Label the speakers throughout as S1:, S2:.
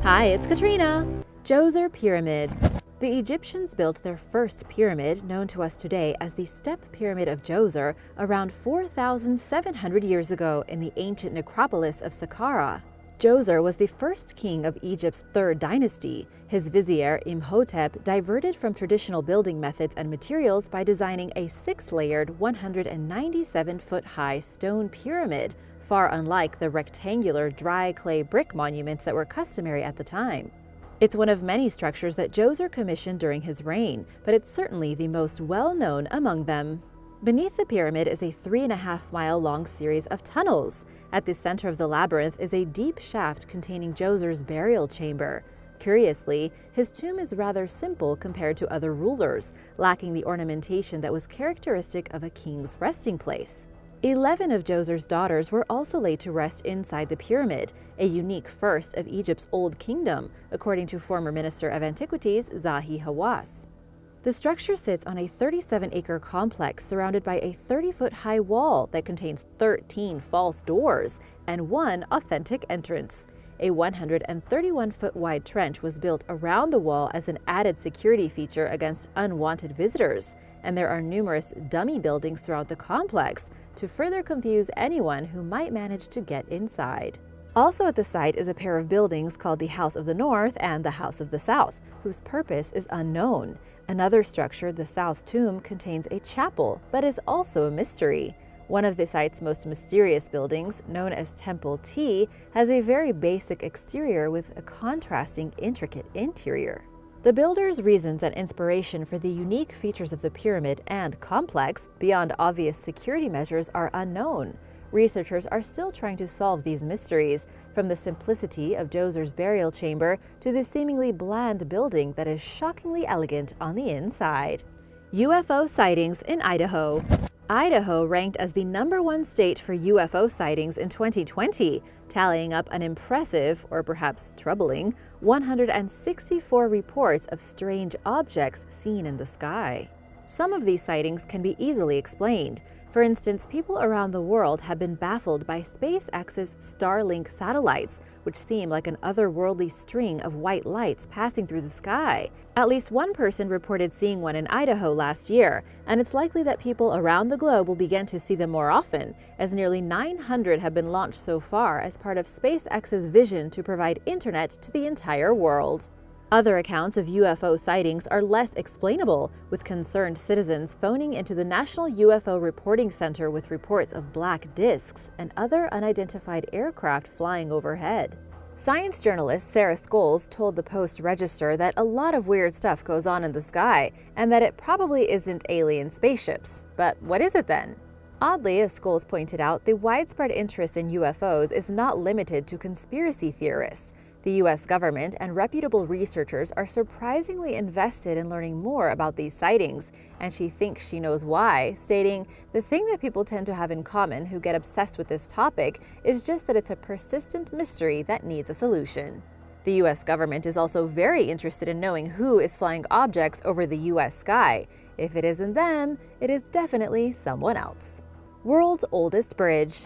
S1: Hi, it's Katarina. Djoser Pyramid. The Egyptians built their first pyramid, known to us today as the Step Pyramid of Djoser, around 4,700 years ago in the ancient necropolis of Saqqara. Djoser was the first king of Egypt's third dynasty. His vizier, Imhotep, diverted from traditional building methods and materials by designing a 6-layered, 197-foot-high stone pyramid, far unlike the rectangular dry clay brick monuments that were customary at the time. It's one of many structures that Djoser commissioned during his reign, but it's certainly the most well-known among them. Beneath the pyramid is a 3.5-mile-long series of tunnels. At the center of the labyrinth is a deep shaft containing Djoser's burial chamber. Curiously, his tomb is rather simple compared to other rulers, lacking the ornamentation that was characteristic of a king's resting place. 11 of Djoser's daughters were also laid to rest inside the pyramid, a unique first of Egypt's Old Kingdom, according to former Minister of Antiquities Zahi Hawass. The structure sits on a 37-acre complex surrounded by a 30-foot-high wall that contains 13 false doors and one authentic entrance. A 131-foot-wide trench was built around the wall as an added security feature against unwanted visitors, and there are numerous dummy buildings throughout the complex to further confuse anyone who might manage to get inside. Also at the site is a pair of buildings called the House of the North and the House of the South, whose purpose is unknown. Another structure, the South Tomb, contains a chapel, but is also a mystery. One of the site's most mysterious buildings, known as Temple T, has a very basic exterior with a contrasting, intricate interior. The builders' reasons and inspiration for the unique features of the pyramid and complex, beyond obvious security measures, are unknown. Researchers are still trying to solve these mysteries, from the simplicity of Djoser's burial chamber to the seemingly bland building that is shockingly elegant on the inside. UFO sightings in Idaho. Idaho ranked as the #1 state for UFO sightings in 2020, tallying up an impressive, or perhaps troubling, 164 reports of strange objects seen in the sky. Some of these sightings can be easily explained. For instance, people around the world have been baffled by SpaceX's Starlink satellites, which seem like an otherworldly string of white lights passing through the sky. At least one person reported seeing one in Idaho last year, and it's likely that people around the globe will begin to see them more often, as nearly 900 have been launched so far as part of SpaceX's vision to provide internet to the entire world. Other accounts of UFO sightings are less explainable, with concerned citizens phoning into the National UFO Reporting Center with reports of black discs and other unidentified aircraft flying overhead. Science journalist Sarah Scholes told the Post-Register that a lot of weird stuff goes on in the sky, and that it probably isn't alien spaceships. But what is it then? Oddly, as Scholes pointed out, the widespread interest in UFOs is not limited to conspiracy theorists. The U.S. government and reputable researchers are surprisingly invested in learning more about these sightings, and she thinks she knows why, stating, "The thing that people tend to have in common who get obsessed with this topic is just that it's a persistent mystery that needs a solution." The U.S. government is also very interested in knowing who is flying objects over the U.S. sky. If it isn't them, it is definitely someone else. World's oldest bridge.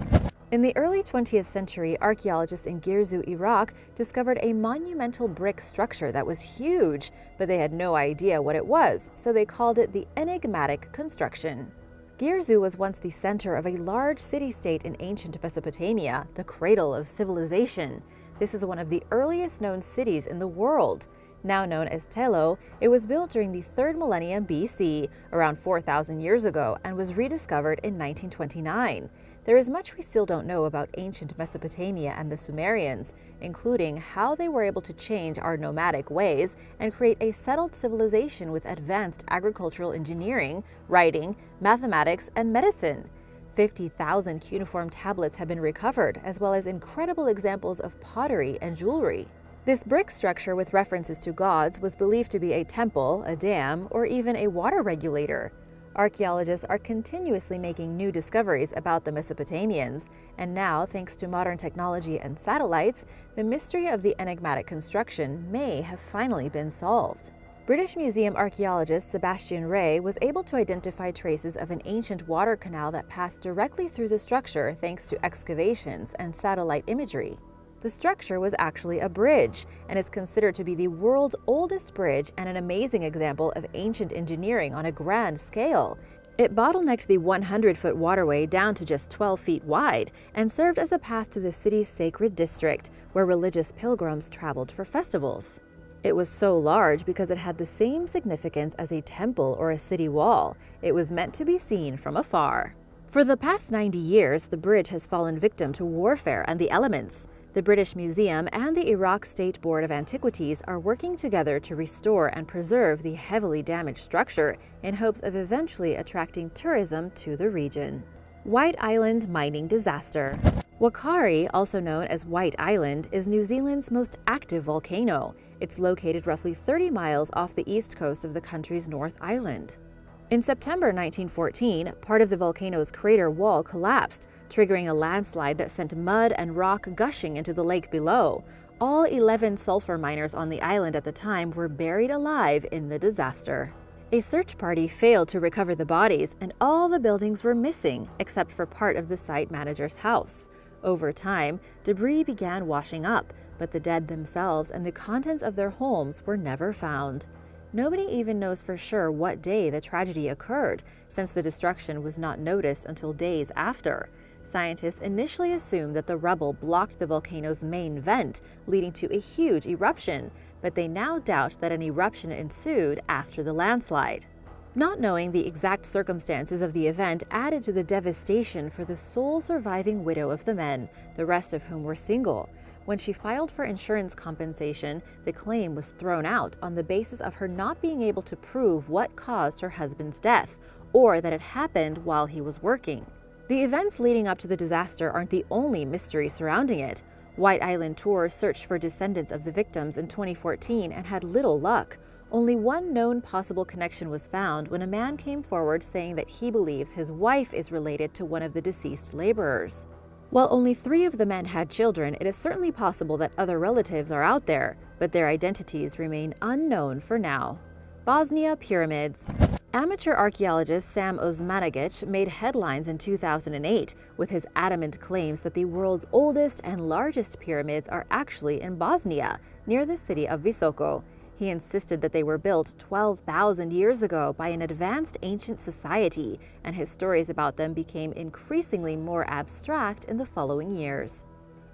S1: In the early 20th century, archaeologists in Girzu, Iraq, discovered a monumental brick structure that was huge, but they had no idea what it was, so they called it the enigmatic construction. Girzu was once the center of a large city-state in ancient Mesopotamia, the cradle of civilization. This is one of the earliest known cities in the world. Now known as Tello, it was built during the 3rd millennium BC, around 4,000 years ago, and was rediscovered in 1929. There is much we still don't know about ancient Mesopotamia and the Sumerians, including how they were able to change our nomadic ways and create a settled civilization with advanced agricultural engineering, writing, mathematics, and medicine. 50,000 cuneiform tablets have been recovered, as well as incredible examples of pottery and jewelry. This brick structure with references to gods was believed to be a temple, a dam, or even a water regulator. Archaeologists are continuously making new discoveries about the Mesopotamians, and now, thanks to modern technology and satellites, the mystery of the enigmatic construction may have finally been solved. British Museum archaeologist Sebastian Ray was able to identify traces of an ancient water canal that passed directly through the structure thanks to excavations and satellite imagery. The structure was actually a bridge and is considered to be the world's oldest bridge and an amazing example of ancient engineering on a grand scale. It bottlenecked the 100-foot waterway down to just 12 feet wide and served as a path to the city's sacred district, where religious pilgrims traveled for festivals. It was so large because it had the same significance as a temple or a city wall. It was meant to be seen from afar. For the past 90 years, the bridge has fallen victim to warfare and the elements. The British Museum and the Iraq State Board of Antiquities are working together to restore and preserve the heavily damaged structure in hopes of eventually attracting tourism to the region. White Island mining disaster. Wakari, also known as White Island, is New Zealand's most active volcano. It's located roughly 30 miles off the east coast of the country's North Island. In September 1914, part of the volcano's crater wall collapsed, triggering a landslide that sent mud and rock gushing into the lake below. All 11 sulfur miners on the island at the time were buried alive in the disaster. A search party failed to recover the bodies, and all the buildings were missing, except for part of the site manager's house. Over time, debris began washing up, but the dead themselves and the contents of their homes were never found. Nobody even knows for sure what day the tragedy occurred, since the destruction was not noticed until days after. Scientists initially assumed that the rubble blocked the volcano's main vent, leading to a huge eruption, but they now doubt that an eruption ensued after the landslide. Not knowing the exact circumstances of the event added to the devastation for the sole surviving widow of the men, the rest of whom were single. When she filed for insurance compensation, the claim was thrown out on the basis of her not being able to prove what caused her husband's death, or that it happened while he was working. The events leading up to the disaster aren't the only mystery surrounding it. White Island Tours searched for descendants of the victims in 2014 and had little luck. Only one known possible connection was found when a man came forward saying that he believes his wife is related to one of the deceased laborers. While only 3 of the men had children, it is certainly possible that other relatives are out there, but their identities remain unknown for now. Bosnia Pyramids. Amateur archaeologist Sam Osmanagic made headlines in 2008 with his adamant claims that the world's oldest and largest pyramids are actually in Bosnia, near the city of Visoko. He insisted that they were built 12,000 years ago by an advanced ancient society, and his stories about them became increasingly more abstract in the following years.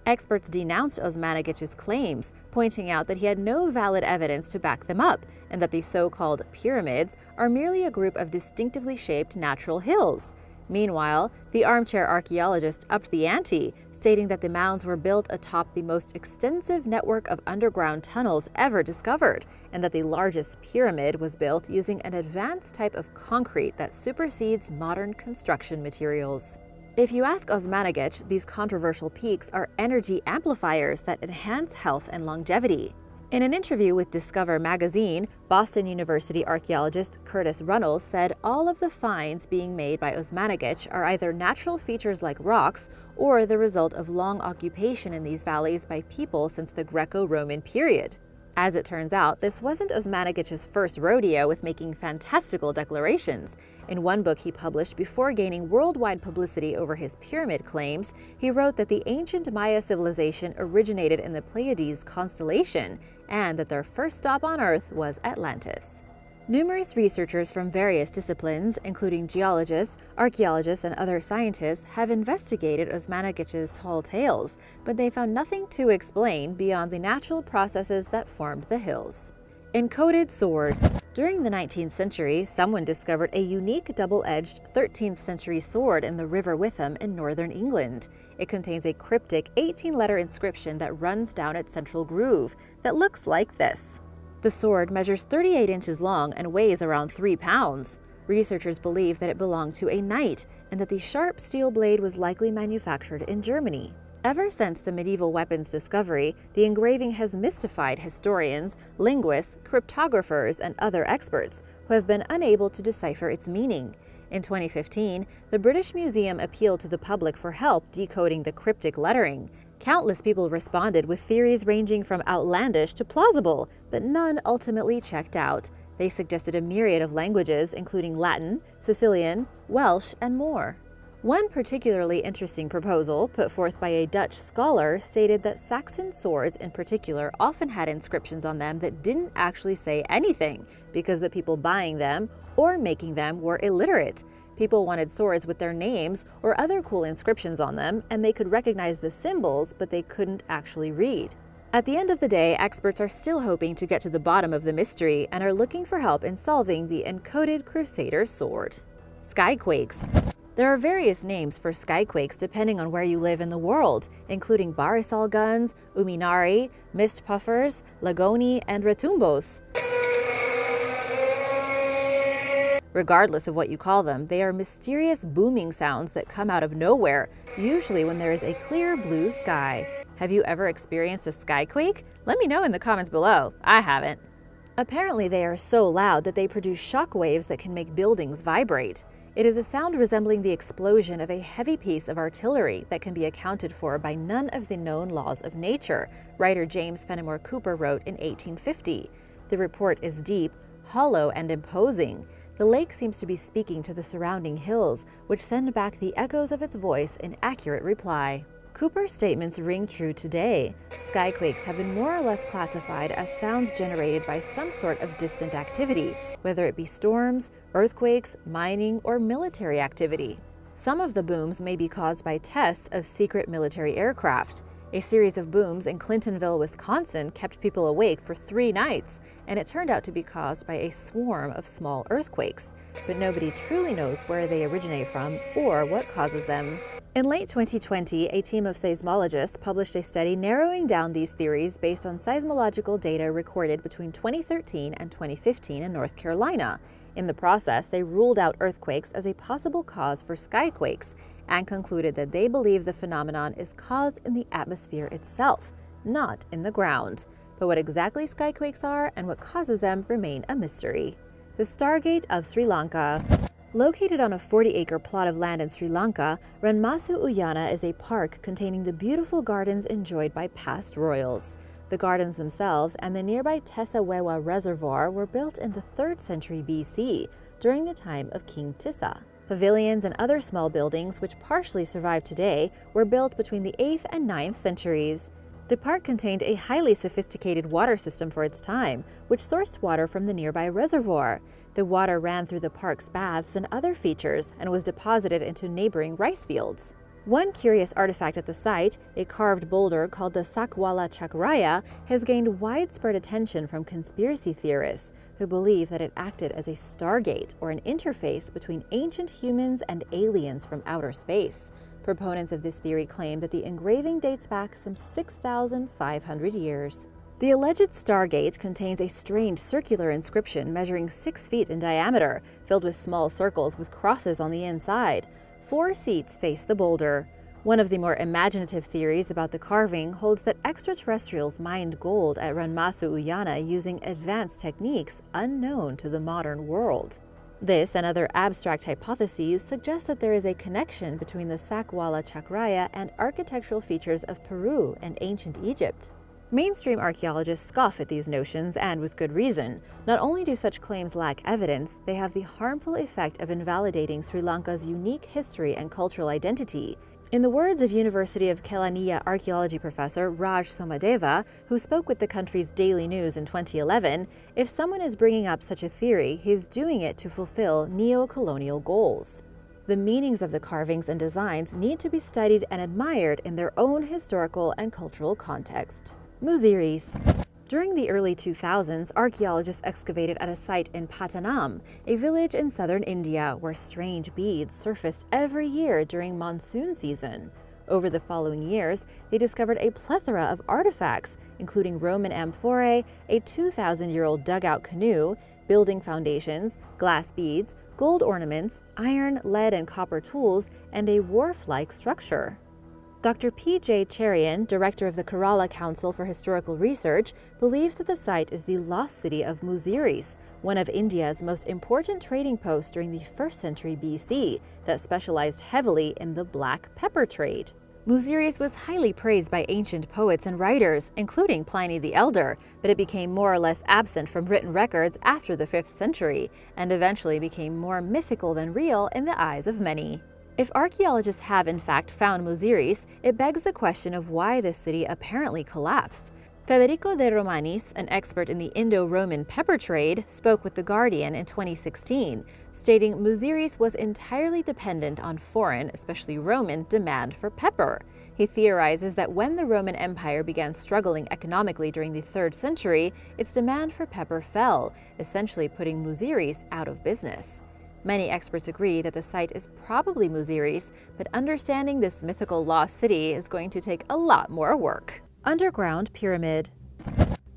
S1: Experts denounced Osmanagic's claims, pointing out that he had no valid evidence to back them up, and that the so-called pyramids are merely a group of distinctively shaped natural hills. Meanwhile, the armchair archaeologist upped the ante, stating that the mounds were built atop the most extensive network of underground tunnels ever discovered, and that the largest pyramid was built using an advanced type of concrete that supersedes modern construction materials. If you ask Osmanagic, these controversial peaks are energy amplifiers that enhance health and longevity. In an interview with Discover magazine, Boston University archaeologist Curtis Runnels said all of the finds being made by Osmanagic are either natural features like rocks or the result of long occupation in these valleys by people since the Greco-Roman period. As it turns out, this wasn't Osmanagic's first rodeo with making fantastical declarations. In one book he published before gaining worldwide publicity over his pyramid claims, he wrote that the ancient Maya civilization originated in the Pleiades constellation, and that their first stop on Earth was Atlantis. Numerous researchers from various disciplines, including geologists, archaeologists, and other scientists, have investigated Osmanagic's tall tales, but they found nothing to explain beyond the natural processes that formed the hills. Encoded Sword. During the 19th century, someone discovered a unique double-edged 13th century sword in the River Witham in northern England. It contains a cryptic 18-letter inscription that runs down its central groove that looks like this. The sword measures 38 inches long and weighs around 3 pounds. Researchers believe that it belonged to a knight and that the sharp steel blade was likely manufactured in Germany. Ever since the medieval weapon's discovery, the engraving has mystified historians, linguists, cryptographers, and other experts who have been unable to decipher its meaning. In 2015, the British Museum appealed to the public for help decoding the cryptic lettering. Countless people responded with theories ranging from outlandish to plausible, but none ultimately checked out. They suggested a myriad of languages, including Latin, Sicilian, Welsh, and more. One particularly interesting proposal, put forth by a Dutch scholar, stated that Saxon swords in particular often had inscriptions on them that didn't actually say anything, because the people buying them or making them were illiterate. People wanted swords with their names or other cool inscriptions on them, and they could recognize the symbols, but they couldn't actually read. At the end of the day, experts are still hoping to get to the bottom of the mystery and are looking for help in solving the encoded Crusader sword. Skyquakes. There are various names for skyquakes depending on where you live in the world, including barisal guns, uminari, mist puffers, lagoni, and retumbos. Regardless of what you call them, they are mysterious booming sounds that come out of nowhere, usually when there is a clear blue sky. Have you ever experienced a skyquake? Let me know in the comments below. I haven't. Apparently they are so loud that they produce shock waves that can make buildings vibrate. It is a sound resembling the explosion of a heavy piece of artillery that can be accounted for by none of the known laws of nature, writer James Fenimore Cooper wrote in 1850. The report is deep, hollow, and imposing. The lake seems to be speaking to the surrounding hills, which send back the echoes of its voice in accurate reply. Cooper's statements ring true today. Skyquakes have been more or less classified as sounds generated by some sort of distant activity, whether it be storms, earthquakes, mining, or military activity. Some of the booms may be caused by tests of secret military aircraft. A series of booms in Clintonville, Wisconsin kept people awake for 3 nights, and it turned out to be caused by a swarm of small earthquakes, but nobody truly knows where they originate from or what causes them. In late 2020, a team of seismologists published a study narrowing down these theories based on seismological data recorded between 2013 and 2015 in North Carolina. In the process, they ruled out earthquakes as a possible cause for skyquakes and concluded that they believe the phenomenon is caused in the atmosphere itself, not in the ground. But what exactly skyquakes are and what causes them remain a mystery. The Stargate of Sri Lanka. Located on a 40-acre plot of land in Sri Lanka, Ranmasu Uyana is a park containing the beautiful gardens enjoyed by past royals. The gardens themselves and the nearby Tessawewa Reservoir were built in the 3rd century BC, during the time of King Tissa. Pavilions and other small buildings, which partially survive today, were built between the 8th and 9th centuries. The park contained a highly sophisticated water system for its time, which sourced water from the nearby reservoir. The water ran through the park's baths and other features and was deposited into neighboring rice fields. One curious artifact at the site, a carved boulder called the Sakwala Chakraya, has gained widespread attention from conspiracy theorists who believe that it acted as a stargate or an interface between ancient humans and aliens from outer space. Proponents of this theory claim that the engraving dates back some 6,500 years. The alleged Stargate contains a strange circular inscription measuring 6 feet in diameter, filled with small circles with crosses on the inside. 4 seats face the boulder. One of the more imaginative theories about the carving holds that extraterrestrials mined gold at Ranmasu Uyana using advanced techniques unknown to the modern world. This and other abstract hypotheses suggest that there is a connection between the Sakwala Chakraya and architectural features of Peru and ancient Egypt. Mainstream archaeologists scoff at these notions, and with good reason. Not only do such claims lack evidence, they have the harmful effect of invalidating Sri Lanka's unique history and cultural identity. In the words of University of Kelaniya archaeology professor Raj Somadeva, who spoke with the country's Daily News in 2011, if someone is bringing up such a theory, he's doing it to fulfill neo-colonial goals. The meanings of the carvings and designs need to be studied and admired in their own historical and cultural context. Museus. During the early 2000s, archaeologists excavated at a site in Pattanam, a village in southern India where strange beads surfaced every year during monsoon season. Over the following years, they discovered a plethora of artifacts, including Roman amphorae, a 2,000-year-old dugout canoe, building foundations, glass beads, gold ornaments, iron, lead, and copper tools, and a wharf-like structure. Dr. P.J. Cherian, director of the Kerala Council for Historical Research, believes that the site is the lost city of Museus, one of India's most important trading posts during the 1st century BC, that specialized heavily in the black pepper trade. Museus was highly praised by ancient poets and writers, including Pliny the Elder, but it became more or less absent from written records after the 5th century, and eventually became more mythical than real in the eyes of many. If archaeologists have in fact found Muziris, it begs the question of why this city apparently collapsed. Federico de Romanis, an expert in the Indo-Roman pepper trade, spoke with The Guardian in 2016, stating Muziris was entirely dependent on foreign, especially Roman, demand for pepper. He theorizes that when the Roman Empire began struggling economically during the 3rd century, its demand for pepper fell, essentially putting Muziris out of business. Many experts agree that the site is probably Muziris, but understanding this mythical lost city is going to take a lot more work. Underground pyramid.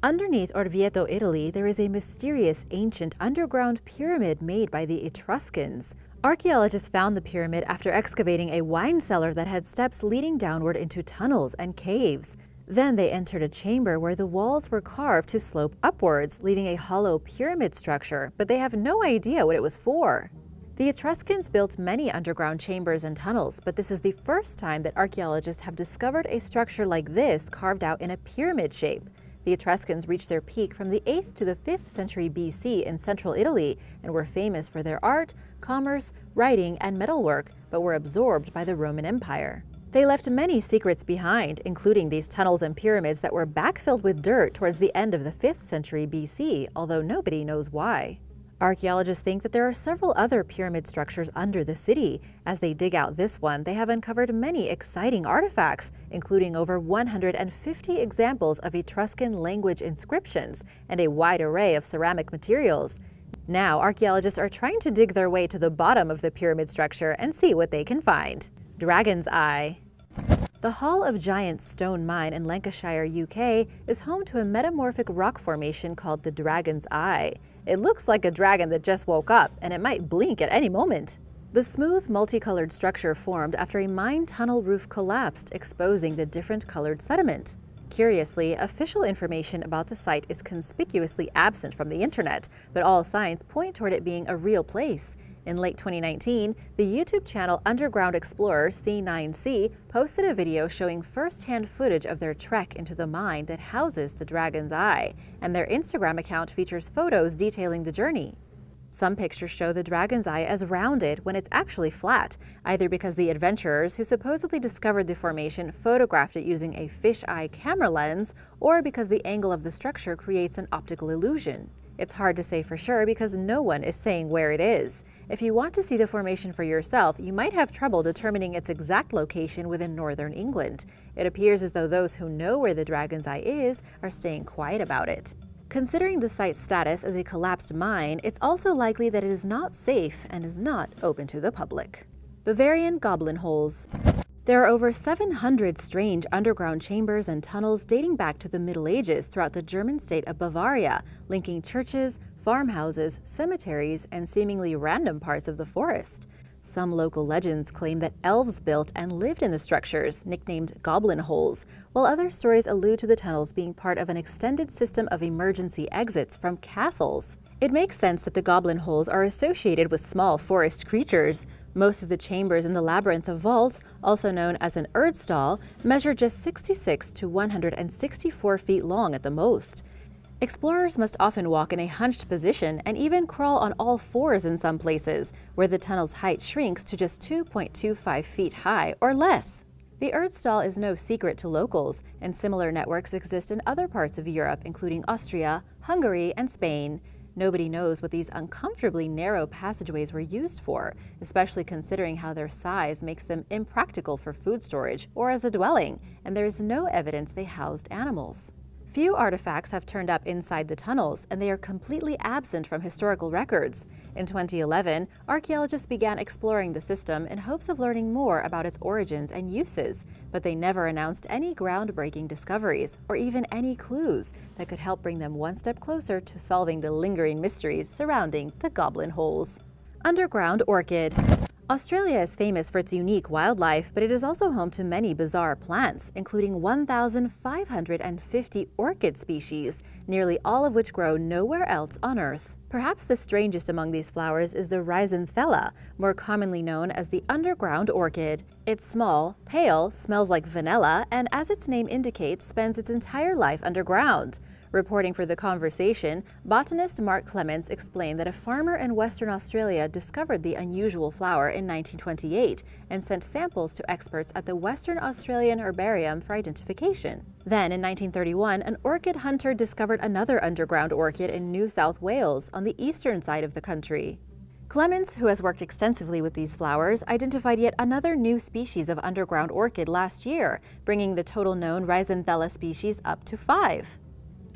S1: Underneath Orvieto, Italy, there is a mysterious ancient underground pyramid made by the Etruscans. Archaeologists found the pyramid after excavating a wine cellar that had steps leading downward into tunnels and caves. Then they entered a chamber where the walls were carved to slope upwards, leaving a hollow pyramid structure, but they have no idea what it was for. The Etruscans built many underground chambers and tunnels, but this is the first time that archaeologists have discovered a structure like this carved out in a pyramid shape. The Etruscans reached their peak from the 8th to the 5th century BC in central Italy and were famous for their art, commerce, writing, and metalwork, but were absorbed by the Roman Empire. They left many secrets behind, including these tunnels and pyramids that were backfilled with dirt towards the end of the 5th century BC, although nobody knows why. Archaeologists think that there are several other pyramid structures under the city. As they dig out this one, they have uncovered many exciting artifacts, including over 150 examples of Etruscan language inscriptions and a wide array of ceramic materials. Now, archaeologists are trying to dig their way to the bottom of the pyramid structure and see what they can find. Dragon's Eye. The Hall of Giants stone mine in Lancashire, UK, is home to a metamorphic rock formation called the Dragon's Eye. It looks like a dragon that just woke up, and it might blink at any moment. The smooth, multicolored structure formed after a mine tunnel roof collapsed, exposing the different colored sediment. Curiously, official information about the site is conspicuously absent from the internet, but all signs point toward it being a real place. In late 2019, the YouTube channel Underground Explorer C9C posted a video showing first-hand footage of their trek into the mine that houses the Dragon's Eye, and their Instagram account features photos detailing the journey. Some pictures show the Dragon's Eye as rounded when it's actually flat, either because the adventurers who supposedly discovered the formation photographed it using a fisheye camera lens, or because the angle of the structure creates an optical illusion. It's hard to say for sure because no one is saying where it is. If you want to see the formation for yourself, you might have trouble determining its exact location within northern England. It appears as though those who know where the Dragon's Eye is are staying quiet about it. Considering the site's status as a collapsed mine, it's also likely that it is not safe and is not open to the public. Bavarian Goblin Holes. There are over 700 strange underground chambers and tunnels dating back to the Middle Ages throughout the German state of Bavaria, linking churches, farmhouses, cemeteries, and seemingly random parts of the forest. Some local legends claim that elves built and lived in the structures, nicknamed Goblin Holes, while other stories allude to the tunnels being part of an extended system of emergency exits from castles. It makes sense that the Goblin Holes are associated with small forest creatures. Most of the chambers in the labyrinth of vaults, also known as an Erdstall, measure just 66 to 164 feet long at the most. Explorers must often walk in a hunched position and even crawl on all fours in some places, where the tunnel's height shrinks to just 2.25 feet high or less. The Erdstall is no secret to locals, and similar networks exist in other parts of Europe, including Austria, Hungary, and Spain. Nobody knows what these uncomfortably narrow passageways were used for, especially considering how their size makes them impractical for food storage or as a dwelling, and there is no evidence they housed animals. Few artifacts have turned up inside the tunnels, and they are completely absent from historical records. In 2011, archaeologists began exploring the system in hopes of learning more about its origins and uses, but they never announced any groundbreaking discoveries or even any clues that could help bring them one step closer to solving the lingering mysteries surrounding the Goblin Holes. Underground Orchid. Australia is famous for its unique wildlife, but it is also home to many bizarre plants, including 1,550 orchid species, nearly all of which grow nowhere else on Earth. Perhaps the strangest among these flowers is the Rhizanthella, more commonly known as the underground orchid. It's small, pale, smells like vanilla, and as its name indicates, spends its entire life underground. Reporting for The Conversation, botanist Mark Clements explained that a farmer in Western Australia discovered the unusual flower in 1928 and sent samples to experts at the Western Australian Herbarium for identification. Then, in 1931, an orchid hunter discovered another underground orchid in New South Wales on the eastern side of the country. Clements, who has worked extensively with these flowers, identified yet another new species of underground orchid last year, bringing the total known Rhizoanthella species up to 5.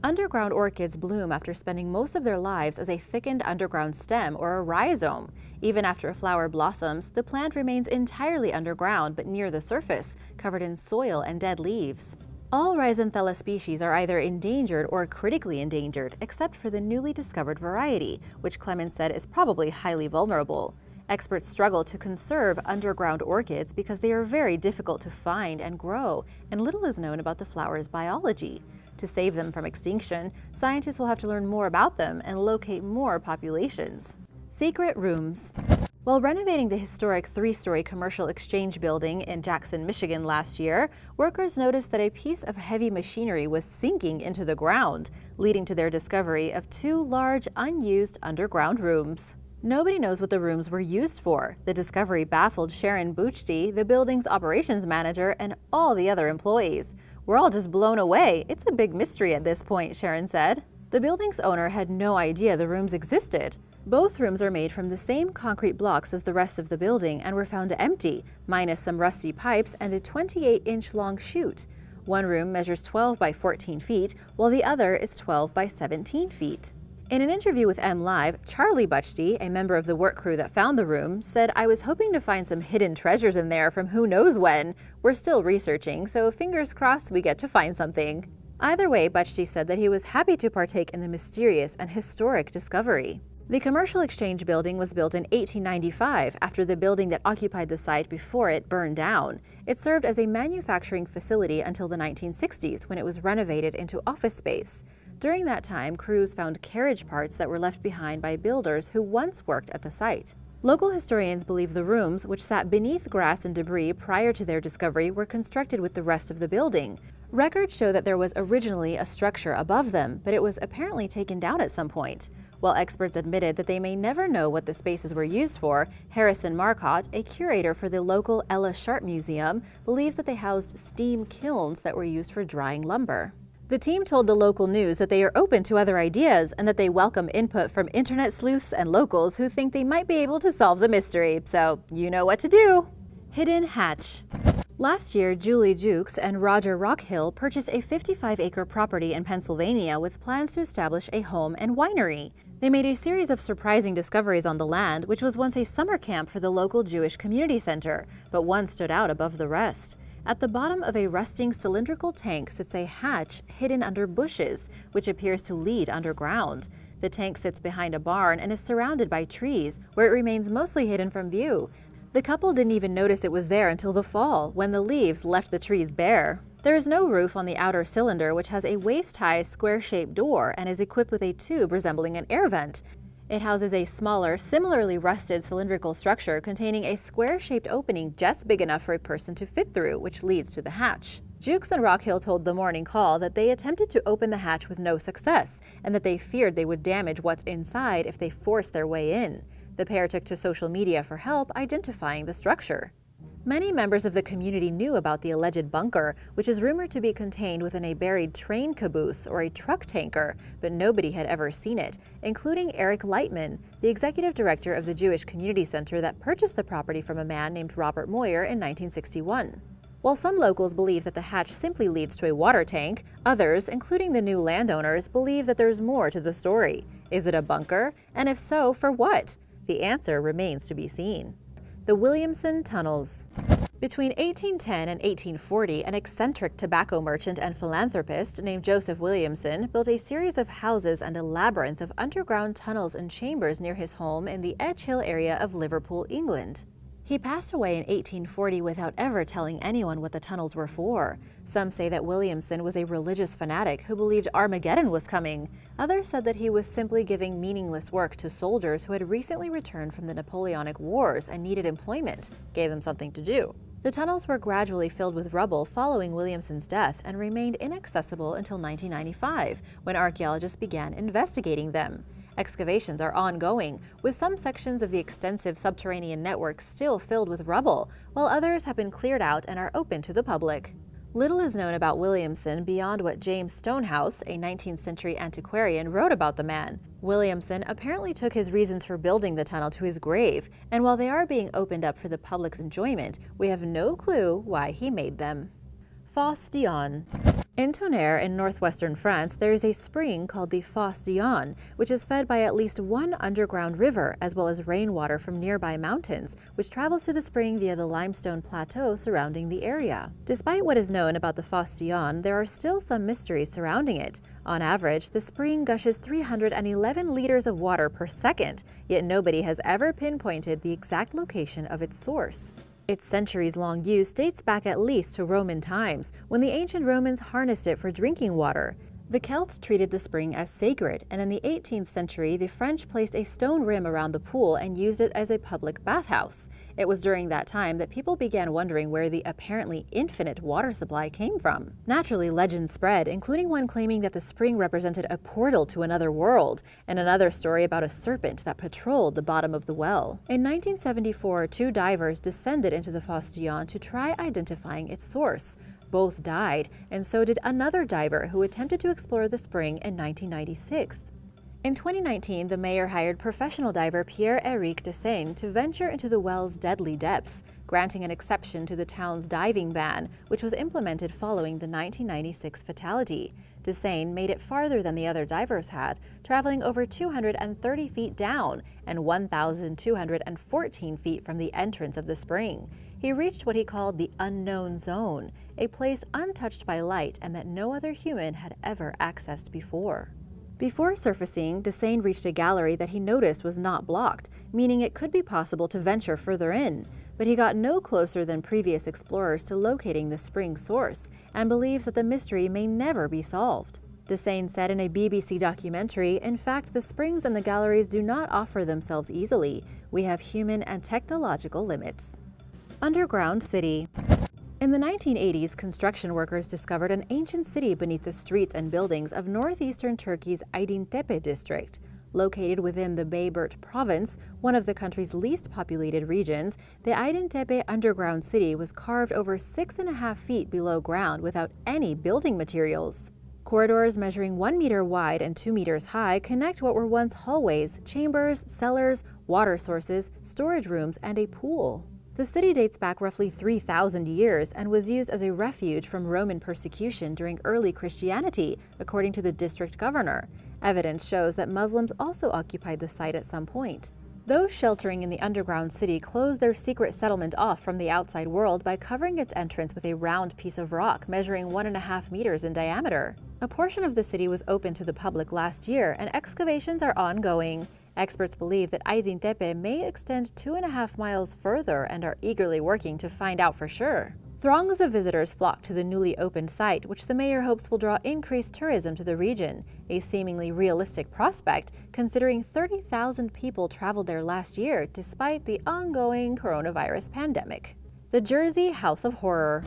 S1: Underground orchids bloom after spending most of their lives as a thickened underground stem or a rhizome. Even after a flower blossoms, the plant remains entirely underground but near the surface, covered in soil and dead leaves. All Rhizoanthella species are either endangered or critically endangered, except for the newly discovered variety, which Clements said is probably highly vulnerable. Experts struggle to conserve underground orchids because they are very difficult to find and grow, and little is known about the flower's biology. To save them from extinction, scientists will have to learn more about them and locate more populations. Secret rooms. While renovating the historic 3-story commercial exchange building in Jackson, Michigan last year, workers noticed that a piece of heavy machinery was sinking into the ground, leading to their discovery of 2 large, unused underground rooms. Nobody knows what the rooms were used for. The discovery baffled Sharon Buchti, the building's operations manager, and all the other employees. "We're all just blown away. It's a big mystery at this point," Sharon said. The building's owner had no idea the rooms existed. Both rooms are made from the same concrete blocks as the rest of the building and were found empty, minus some rusty pipes and a 28-inch long chute. One room measures 12 by 14 feet, while the other is 12 by 17 feet. In an interview with MLive, Charlie Buchti, a member of the work crew that found the room, said, "I was hoping to find some hidden treasures in there from who knows when. We're still researching, so fingers crossed we get to find something." Either way, Buchti said that he was happy to partake in the mysterious and historic discovery. The commercial exchange building was built in 1895 after the building that occupied the site before it burned down. It served as a manufacturing facility until the 1960s when it was renovated into office space. During that time, crews found carriage parts that were left behind by builders who once worked at the site. Local historians believe the rooms, which sat beneath grass and debris prior to their discovery, were constructed with the rest of the building. Records show that there was originally a structure above them, but it was apparently taken down at some point. While experts admitted that they may never know what the spaces were used for, Harrison Marcotte, a curator for the local Ella Sharp Museum, believes that they housed steam kilns that were used for drying lumber. The team told the local news that they are open to other ideas and that they welcome input from internet sleuths and locals who think they might be able to solve the mystery, so you know what to do. Hidden hatch. Last year, Julie Jukes and Roger Rockhill purchased a 55-acre property in Pennsylvania with plans to establish a home and winery. They made a series of surprising discoveries on the land, which was once a summer camp for the local Jewish community center, but one stood out above the rest. At the bottom of a rusting cylindrical tank sits a hatch hidden under bushes, which appears to lead underground. The tank sits behind a barn and is surrounded by trees, where it remains mostly hidden from view. The couple didn't even notice it was there until the fall, when the leaves left the trees bare. There is no roof on the outer cylinder, which has a waist-high, square-shaped door and is equipped with a tube resembling an air vent. It houses a smaller, similarly rusted cylindrical structure containing a square-shaped opening just big enough for a person to fit through, which leads to the hatch. Jukes and Rockhill told The Morning Call that they attempted to open the hatch with no success, and that they feared they would damage what's inside if they forced their way in. The pair took to social media for help identifying the structure. Many members of the community knew about the alleged bunker, which is rumored to be contained within a buried train caboose or a truck tanker, but nobody had ever seen it, including Eric Lightman, the executive director of the Jewish Community Center that purchased the property from a man named Robert Moyer in 1961. While some locals believe that the hatch simply leads to a water tank, others, including the new landowners, believe that there's more to the story. Is it a bunker? And if so, for what? The answer remains to be seen. The Williamson Tunnels. Between 1810 and 1840, an eccentric tobacco merchant and philanthropist named Joseph Williamson built a series of houses and a labyrinth of underground tunnels and chambers near his home in the Edge Hill area of Liverpool, England. He passed away in 1840 without ever telling anyone what the tunnels were for. Some say that Williamson was a religious fanatic who believed Armageddon was coming. Others said that he was simply giving meaningless work to soldiers who had recently returned from the Napoleonic Wars and needed employment, gave them something to do. The tunnels were gradually filled with rubble following Williamson's death and remained inaccessible until 1995, when archaeologists began investigating them. Excavations are ongoing, with some sections of the extensive subterranean network still filled with rubble, while others have been cleared out and are open to the public. Little is known about Williamson beyond what James Stonehouse, a 19th century antiquarian, wrote about the man. Williamson apparently took his reasons for building the tunnel to his grave, and while they are being opened up for the public's enjoyment, we have no clue why he made them. Fosse d'Yonne. In Tonnerre, in northwestern France, there is a spring called the Fosse d'Yonne, which is fed by at least one underground river, as well as rainwater from nearby mountains, which travels to the spring via the limestone plateau surrounding the area. Despite what is known about the Fosse d'Yonne, there are still some mysteries surrounding it. On average, the spring gushes 311 liters of water per second, yet nobody has ever pinpointed the exact location of its source. Its centuries-long use dates back at least to Roman times, when the ancient Romans harnessed it for drinking water. The Celts treated the spring as sacred, and in the 18th century, the French placed a stone rim around the pool and used it as a public bathhouse. It was during that time that people began wondering where the apparently infinite water supply came from. Naturally, legends spread, including one claiming that the spring represented a portal to another world, and another story about a serpent that patrolled the bottom of the well. In 1974, 2 divers descended into the Fosse d'Yonne to try identifying its source. Both died, and so did another diver who attempted to explore the spring in 1996. In 2019, the mayor hired professional diver Pierre-Éric Dessein to venture into the well's deadly depths, granting an exception to the town's diving ban, which was implemented following the 1996 fatality. Dessein made it farther than the other divers had, traveling over 230 feet down and 1,214 feet from the entrance of the spring. He reached what he called the unknown zone, a place untouched by light and that no other human had ever accessed before. Before surfacing, Dessein reached a gallery that he noticed was not blocked, meaning it could be possible to venture further in. But he got no closer than previous explorers to locating the spring's source, and believes that the mystery may never be solved. Dessein said in a BBC documentary, "In fact, the springs and the galleries do not offer themselves easily. We have human and technological limits." Underground city. In the 1980s, construction workers discovered an ancient city beneath the streets and buildings of northeastern Turkey's Aydıntepe district. Located within the Bayburt province, one of the country's least populated regions, the Aydıntepe underground city was carved over 6.5 feet below ground without any building materials. Corridors measuring 1 meter wide and 2 meters high connect what were once hallways, chambers, cellars, water sources, storage rooms, and a pool. The city dates back roughly 3,000 years and was used as a refuge from Roman persecution during early Christianity, according to the district governor. Evidence shows that Muslims also occupied the site at some point. Those sheltering in the underground city closed their secret settlement off from the outside world by covering its entrance with a round piece of rock measuring 1.5 meters in diameter. A portion of the city was open to the public last year, and excavations are ongoing. Experts believe that Aydıntepe may extend 2.5 miles further and are eagerly working to find out for sure. Throngs of visitors flock to the newly opened site, which the mayor hopes will draw increased tourism to the region, a seemingly realistic prospect considering 30,000 people traveled there last year despite the ongoing coronavirus pandemic. The Jersey House of Horror.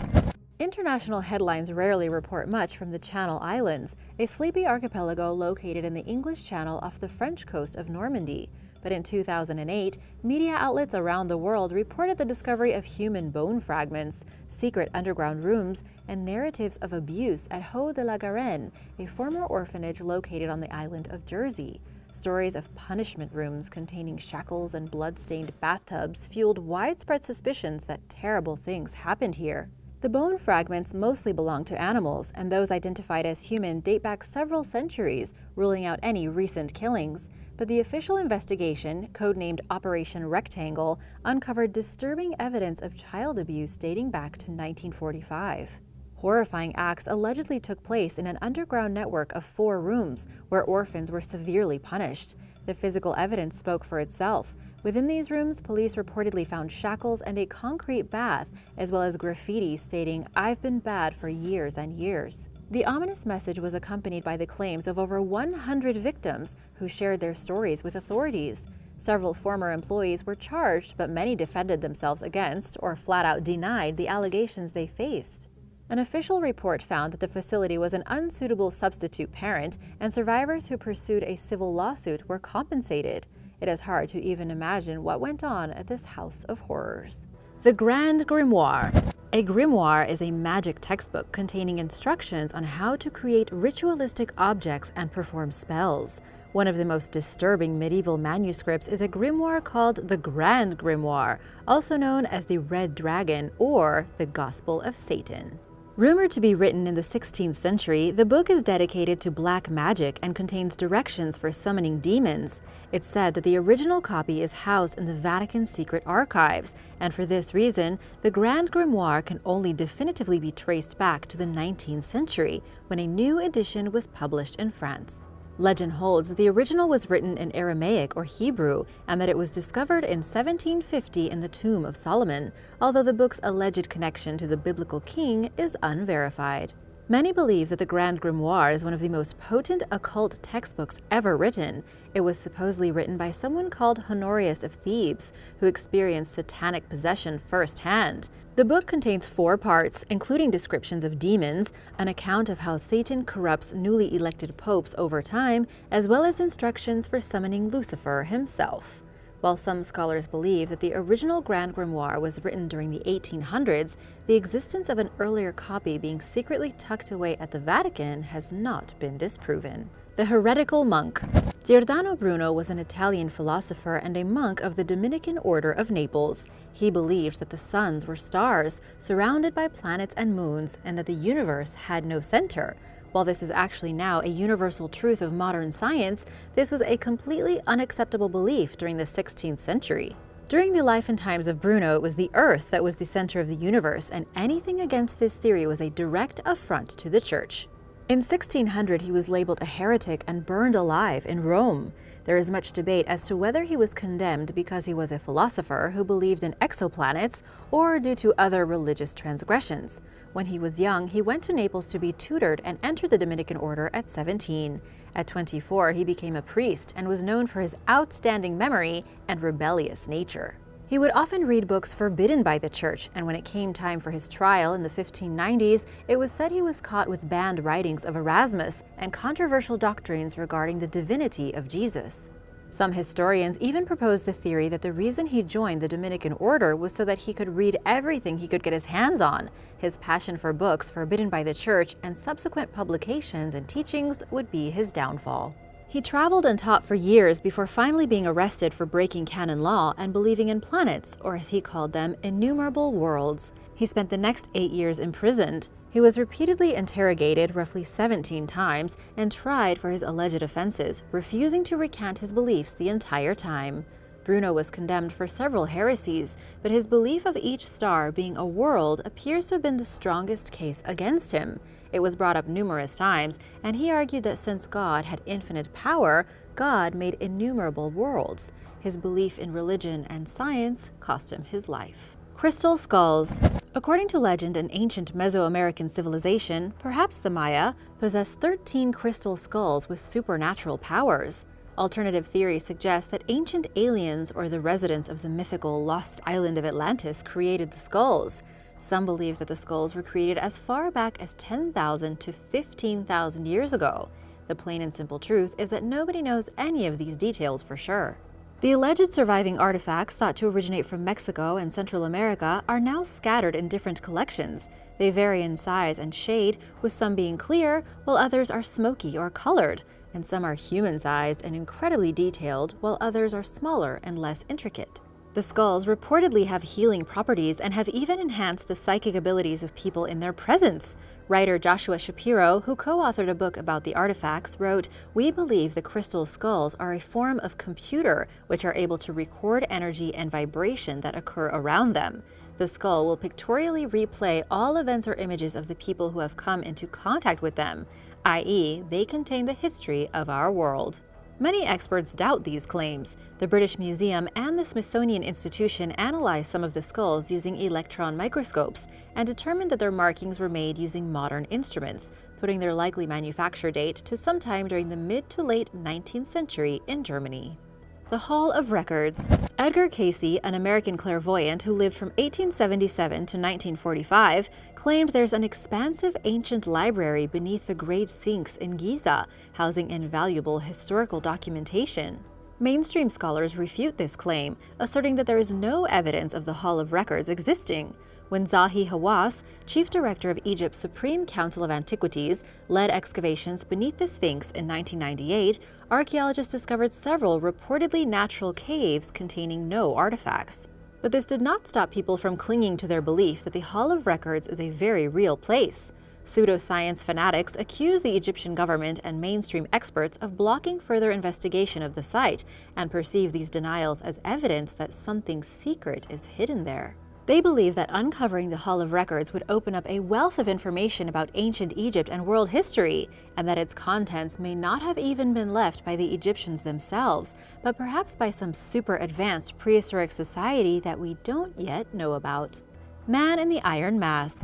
S1: International headlines rarely report much from the Channel Islands, a sleepy archipelago located in the English Channel off the French coast of Normandy. But in 2008, media outlets around the world reported the discovery of human bone fragments, secret underground rooms, and narratives of abuse at Haut de la Garenne, a former orphanage located on the island of Jersey. Stories of punishment rooms containing shackles and blood-stained bathtubs fueled widespread suspicions that terrible things happened here. The bone fragments mostly belong to animals, and those identified as human date back several centuries, ruling out any recent killings. But the official investigation, codenamed Operation Rectangle, uncovered disturbing evidence of child abuse dating back to 1945. Horrifying acts allegedly took place in an underground network of 4 rooms, where orphans were severely punished. The physical evidence spoke for itself. Within these rooms, police reportedly found shackles and a concrete bath, as well as graffiti stating, "I've been bad for years and years." The ominous message was accompanied by the claims of over 100 victims who shared their stories with authorities. Several former employees were charged, but many defended themselves against or flat out denied the allegations they faced. An official report found that the facility was an unsuitable substitute parent, and survivors who pursued a civil lawsuit were compensated. It is hard to even imagine what went on at this house of horrors. The Grand Grimoire. A grimoire is a magic textbook containing instructions on how to create ritualistic objects and perform spells. One of the most disturbing medieval manuscripts is a grimoire called the Grand Grimoire, also known as the Red Dragon or the Gospel of Satan. Rumored to be written in the 16th century, the book is dedicated to black magic and contains directions for summoning demons. It's said that the original copy is housed in the Vatican secret archives, and for this reason, the Grand Grimoire can only definitively be traced back to the 19th century, when a new edition was published in France. Legend holds that the original was written in Aramaic or Hebrew, and that it was discovered in 1750 in the tomb of Solomon, although the book's alleged connection to the biblical king is unverified. Many believe that the Grand Grimoire is one of the most potent occult textbooks ever written. It was supposedly written by someone called Honorius of Thebes, who experienced satanic possession firsthand. The book contains 4 parts, including descriptions of demons, an account of how Satan corrupts newly elected popes over time, as well as instructions for summoning Lucifer himself. While some scholars believe that the original Grand Grimoire was written during the 1800s, the existence of an earlier copy being secretly tucked away at the Vatican has not been disproven. The Heretical Monk. Giordano Bruno was an Italian philosopher and a monk of the Dominican Order of Naples. He believed that the suns were stars, surrounded by planets and moons, and that the universe had no center. While this is actually now a universal truth of modern science, this was a completely unacceptable belief during the 16th century. During the life and times of Bruno, it was the Earth that was the center of the universe, and anything against this theory was a direct affront to the Church. In 1600, he was labeled a heretic and burned alive in Rome. There is much debate as to whether he was condemned because he was a philosopher who believed in exoplanets or due to other religious transgressions. When he was young, he went to Naples to be tutored and entered the Dominican order at 17. At 24, he became a priest and was known for his outstanding memory and rebellious nature. He would often read books forbidden by the Church, and when it came time for his trial in the 1590s, it was said he was caught with banned writings of Erasmus and controversial doctrines regarding the divinity of Jesus. Some historians even propose the theory that the reason he joined the Dominican order was so that he could read everything he could get his hands on. His passion for books forbidden by the Church and subsequent publications and teachings would be his downfall. He traveled and taught for years before finally being arrested for breaking canon law and believing in planets, or as he called them, innumerable worlds. He spent the next 8 years imprisoned. He was repeatedly interrogated roughly 17 times and tried for his alleged offenses, refusing to recant his beliefs the entire time. Bruno was condemned for several heresies, but his belief of each star being a world appears to have been the strongest case against him. It was brought up numerous times, and he argued that since God had infinite power, God made innumerable worlds. His belief in religion and science cost him his life. Crystal skulls. According to legend, an ancient Mesoamerican civilization, perhaps the Maya, possessed 13 crystal skulls with supernatural powers. Alternative theories suggest that ancient aliens or the residents of the mythical lost island of Atlantis created the skulls. Some believe that the skulls were created as far back as 10,000 to 15,000 years ago. The plain and simple truth is that nobody knows any of these details for sure. The alleged surviving artifacts thought to originate from Mexico and Central America are now scattered in different collections. They vary in size and shade, with some being clear, while others are smoky or colored, and some are human-sized and incredibly detailed, while others are smaller and less intricate. The skulls reportedly have healing properties and have even enhanced the psychic abilities of people in their presence. Writer Joshua Shapiro, who co-authored a book about the artifacts, wrote, "We believe the crystal skulls are a form of computer which are able to record energy and vibration that occur around them. The skull will pictorially replay all events or images of the people who have come into contact with them, i.e., they contain the history of our world." Many experts doubt these claims. The British Museum and the Smithsonian Institution analyzed some of the skulls using electron microscopes and determined that their markings were made using modern instruments, putting their likely manufacture date to sometime during the mid to late 19th century in Germany. The Hall of Records. Edgar Cayce, an American clairvoyant who lived from 1877 to 1945, claimed there's an expansive ancient library beneath the Great Sphinx in Giza, housing invaluable historical documentation. Mainstream scholars refute this claim, asserting that there is no evidence of the Hall of Records existing. When Zahi Hawass, chief director of Egypt's Supreme Council of Antiquities, led excavations beneath the Sphinx in 1998, archaeologists discovered several reportedly natural caves containing no artifacts. But this did not stop people from clinging to their belief that the Hall of Records is a very real place. Pseudoscience fanatics accuse the Egyptian government and mainstream experts of blocking further investigation of the site and perceive these denials as evidence that something secret is hidden there. They believe that uncovering the Hall of Records would open up a wealth of information about ancient Egypt and world history, and that its contents may not have even been left by the Egyptians themselves, but perhaps by some super advanced prehistoric society that we don't yet know about. Man in the Iron Mask.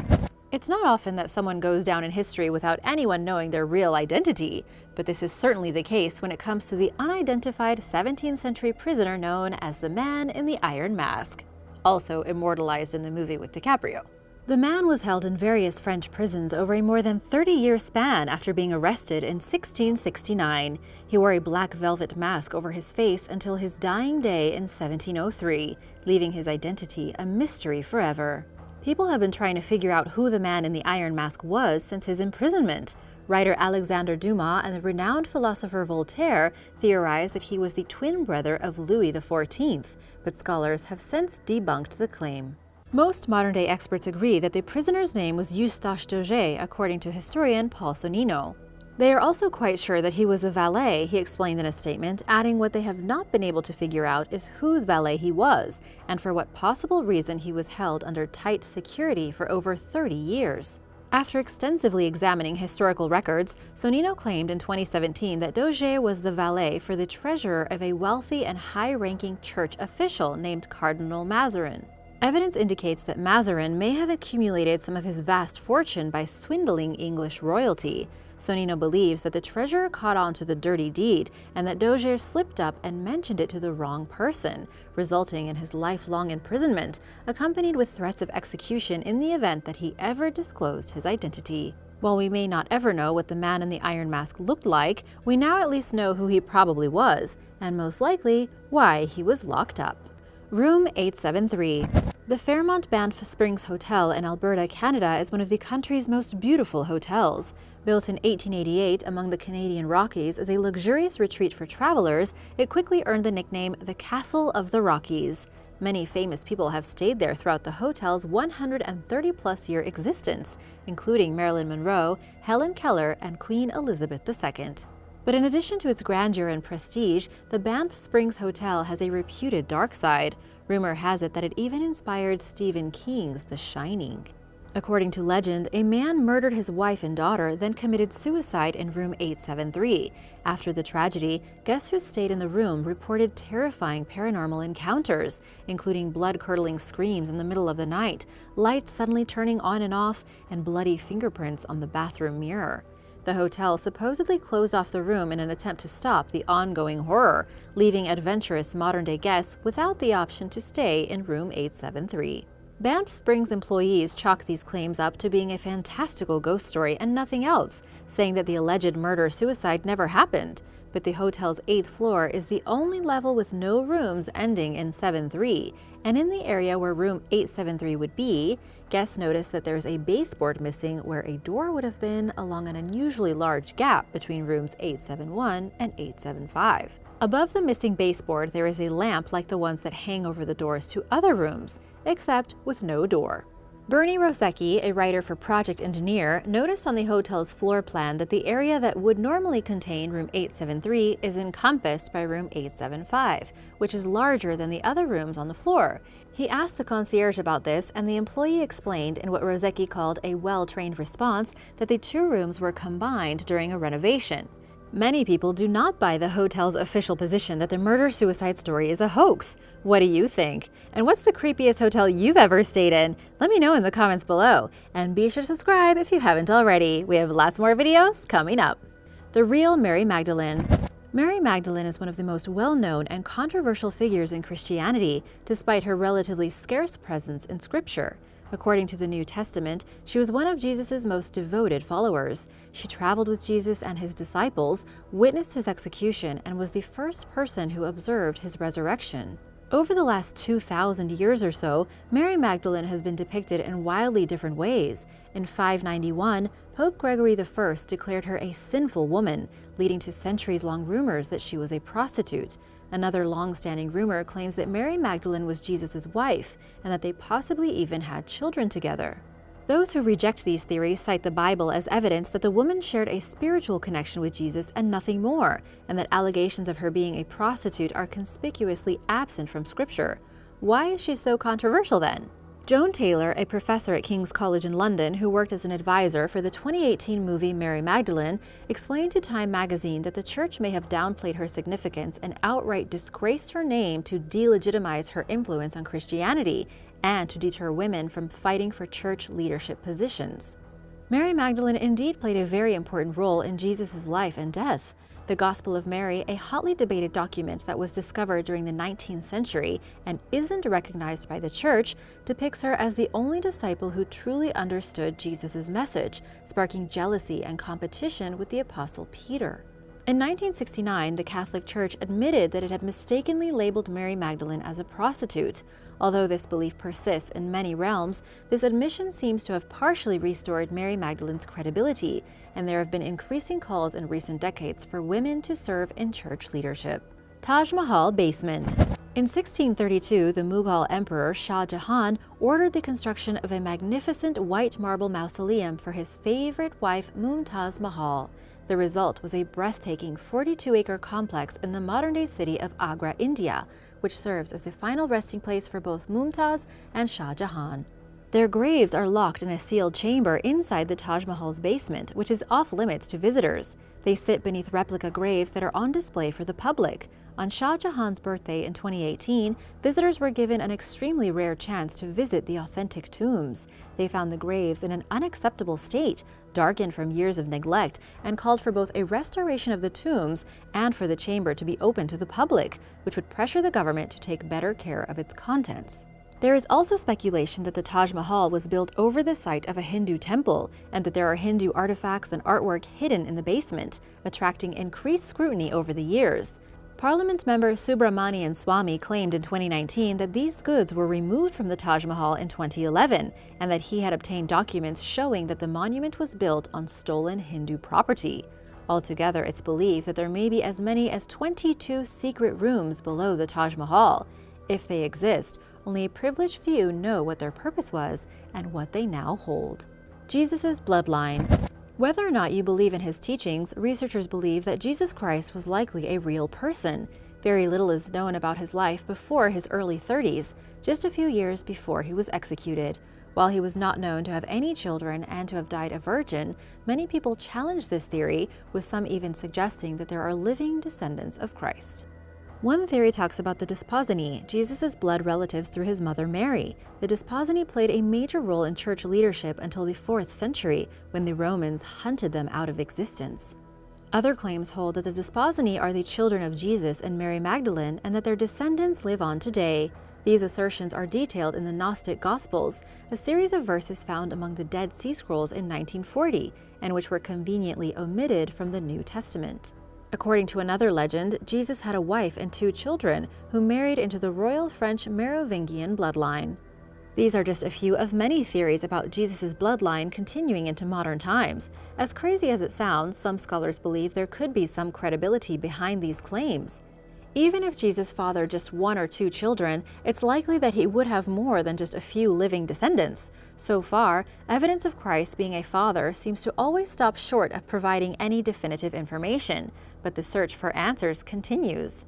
S1: It's not often that someone goes down in history without anyone knowing their real identity, but this is certainly the case when it comes to the unidentified 17th century prisoner known as the Man in the Iron Mask, also immortalized in the movie with DiCaprio. The man was held in various French prisons over a more than 30-year span after being arrested in 1669. He wore a black velvet mask over his face until his dying day in 1703, leaving his identity a mystery forever. People have been trying to figure out who the Man in the Iron Mask was since his imprisonment. Writer Alexandre Dumas and the renowned philosopher Voltaire theorized that he was the twin brother of Louis XIV, but scholars have since debunked the claim. Most modern-day experts agree that the prisoner's name was Eustache Dauger, according to historian Paul Sonino. They are also quite sure that he was a valet, he explained in a statement, adding what they have not been able to figure out is whose valet he was, and for what possible reason he was held under tight security for over 30 years. After extensively examining historical records, Sonino claimed in 2017 that Dauger was the valet for the treasurer of a wealthy and high-ranking church official named Cardinal Mazarin. Evidence indicates that Mazarin may have accumulated some of his vast fortune by swindling English royalty. Sonino believes that the treasurer caught on to the dirty deed and that Dauger slipped up and mentioned it to the wrong person, resulting in his lifelong imprisonment, accompanied with threats of execution in the event that he ever disclosed his identity. While we may not ever know what the Man in the Iron Mask looked like, we now at least know who he probably was, and most likely, why he was locked up. Room 873. The Fairmont Banff Springs Hotel in Alberta, Canada is one of the country's most beautiful hotels. Built in 1888 among the Canadian Rockies as a luxurious retreat for travelers, it quickly earned the nickname the Castle of the Rockies. Many famous people have stayed there throughout the hotel's 130-plus-year existence, including Marilyn Monroe, Helen Keller, and Queen Elizabeth II. But in addition to its grandeur and prestige, the Banff Springs Hotel has a reputed dark side. Rumor has it that it even inspired Stephen King's The Shining. According to legend, a man murdered his wife and daughter, then committed suicide in room 873. After the tragedy, guests who stayed in the room reported terrifying paranormal encounters, including blood-curdling screams in the middle of the night, lights suddenly turning on and off, and bloody fingerprints on the bathroom mirror. The hotel supposedly closed off the room in an attempt to stop the ongoing horror, leaving adventurous modern-day guests without the option to stay in room 873. Banff Springs employees chalk these claims up to being a fantastical ghost story and nothing else, saying that the alleged murder-suicide never happened. But the hotel's 8th floor is the only level with no rooms ending in 73, and in the area where room 873 would be, guests notice that there's a baseboard missing where a door would have been along an unusually large gap between rooms 871 and 875. Above the missing baseboard, there is a lamp like the ones that hang over the doors to other rooms, except with no door. Bernie Rosecki, a writer for Project Engineer, noticed on the hotel's floor plan that the area that would normally contain room 873 is encompassed by room 875, which is larger than the other rooms on the floor. He asked the concierge about this, and the employee explained in what Rosecki called a well-trained response that the two rooms were combined during a renovation. Many people do not buy the hotel's official position that the murder-suicide story is a hoax. What do you think? And what's the creepiest hotel you've ever stayed in? Let me know in the comments below. And be sure to subscribe if you haven't already. We have lots more videos coming up. The Real Mary Magdalene. Mary Magdalene is one of the most well-known and controversial figures in Christianity, despite her relatively scarce presence in Scripture. According to the New Testament, she was one of Jesus' most devoted followers. She traveled with Jesus and his disciples, witnessed his execution, and was the first person who observed his resurrection. Over the last 2,000 years or so, Mary Magdalene has been depicted in wildly different ways. In 591, Pope Gregory I declared her a sinful woman, leading to centuries-long rumors that she was a prostitute. Another long-standing rumor claims that Mary Magdalene was Jesus' wife, and that they possibly even had children together. Those who reject these theories cite the Bible as evidence that the woman shared a spiritual connection with Jesus and nothing more, and that allegations of her being a prostitute are conspicuously absent from Scripture. Why is she so controversial then? Joan Taylor, a professor at King's College in London who worked as an advisor for the 2018 movie Mary Magdalene, explained to Time magazine that the church may have downplayed her significance and outright disgraced her name to delegitimize her influence on Christianity and to deter women from fighting for church leadership positions. Mary Magdalene indeed played a very important role in Jesus' life and death. The Gospel of Mary, a hotly debated document that was discovered during the 19th century and isn't recognized by the Church, depicts her as the only disciple who truly understood Jesus' message, sparking jealousy and competition with the Apostle Peter. In 1969, the Catholic Church admitted that it had mistakenly labeled Mary Magdalene as a prostitute. Although this belief persists in many realms, this admission seems to have partially restored Mary Magdalene's credibility, and there have been increasing calls in recent decades for women to serve in church leadership. Taj Mahal Basement. In 1632, the Mughal Emperor Shah Jahan ordered the construction of a magnificent white marble mausoleum for his favorite wife Mumtaz Mahal. The result was a breathtaking 42-acre complex in the modern-day city of Agra, India, which serves as the final resting place for both Mumtaz and Shah Jahan. Their graves are locked in a sealed chamber inside the Taj Mahal's basement, which is off-limits to visitors. They sit beneath replica graves that are on display for the public. On Shah Jahan's birthday in 2018, visitors were given an extremely rare chance to visit the authentic tombs. They found the graves in an unacceptable state, darkened from years of neglect, and called for both a restoration of the tombs and for the chamber to be open to the public, which would pressure the government to take better care of its contents. There is also speculation that the Taj Mahal was built over the site of a Hindu temple, and that there are Hindu artifacts and artwork hidden in the basement, attracting increased scrutiny over the years. Parliament member Subramanian Swamy claimed in 2019 that these goods were removed from the Taj Mahal in 2011, and that he had obtained documents showing that the monument was built on stolen Hindu property. Altogether, it's believed that there may be as many as 22 secret rooms below the Taj Mahal. If they exist, only a privileged few know what their purpose was and what they now hold. Jesus' bloodline. Whether or not you believe in his teachings, researchers believe that Jesus Christ was likely a real person. Very little is known about his life before his early 30s, just a few years before he was executed. While he was not known to have any children and to have died a virgin, many people challenge this theory, with some even suggesting that there are living descendants of Christ. One theory talks about the Desposini, Jesus' blood relatives through his mother Mary. The Desposini played a major role in church leadership until the 4th century, when the Romans hunted them out of existence. Other claims hold that the Desposini are the children of Jesus and Mary Magdalene, and that their descendants live on today. These assertions are detailed in the Gnostic Gospels, a series of verses found among the Dead Sea Scrolls in 1940, and which were conveniently omitted from the New Testament. According to another legend, Jesus had a wife and 2 children who married into the royal French Merovingian bloodline. These are just a few of many theories about Jesus' bloodline continuing into modern times. As crazy as it sounds, some scholars believe there could be some credibility behind these claims. Even if Jesus fathered just 1 or 2 children, it's likely that he would have more than just a few living descendants. So far, evidence of Christ being a father seems to always stop short of providing any definitive information, but the search for answers continues.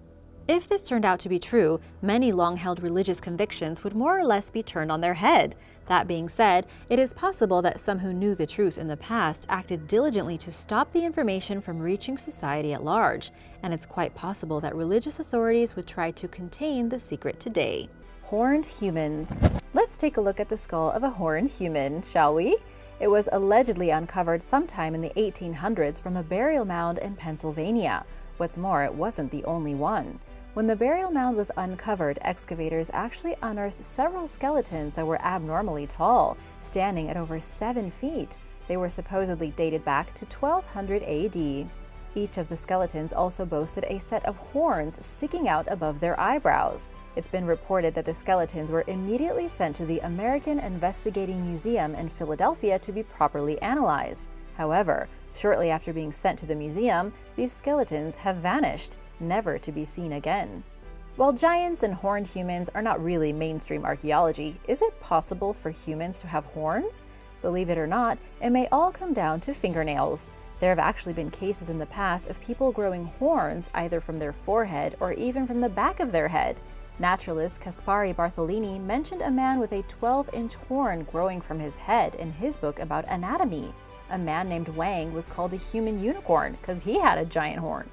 S1: If this turned out to be true, many long-held religious convictions would more or less be turned on their head. That being said, it is possible that some who knew the truth in the past acted diligently to stop the information from reaching society at large, and it's quite possible that religious authorities would try to contain the secret today. Horned humans. Let's take a look at the skull of a horned human, shall we? It was allegedly uncovered sometime in the 1800s from a burial mound in Pennsylvania. What's more, it wasn't the only one. When the burial mound was uncovered, excavators actually unearthed several skeletons that were abnormally tall, standing at over 7 feet. They were supposedly dated back to 1200 AD. Each of the skeletons also boasted a set of horns sticking out above their eyebrows. It's been reported that the skeletons were immediately sent to the American Investigating Museum in Philadelphia to be properly analyzed. However, shortly after being sent to the museum, these skeletons have vanished, never to be seen again. While giants and horned humans are not really mainstream archaeology, is it possible for humans to have horns? Believe it or not, it may all come down to fingernails. There have actually been cases in the past of people growing horns either from their forehead or even from the back of their head. Naturalist Caspari Bartholini mentioned a man with a 12-inch horn growing from his head in his book about anatomy. A man named Wang was called a human unicorn because he had a giant horn.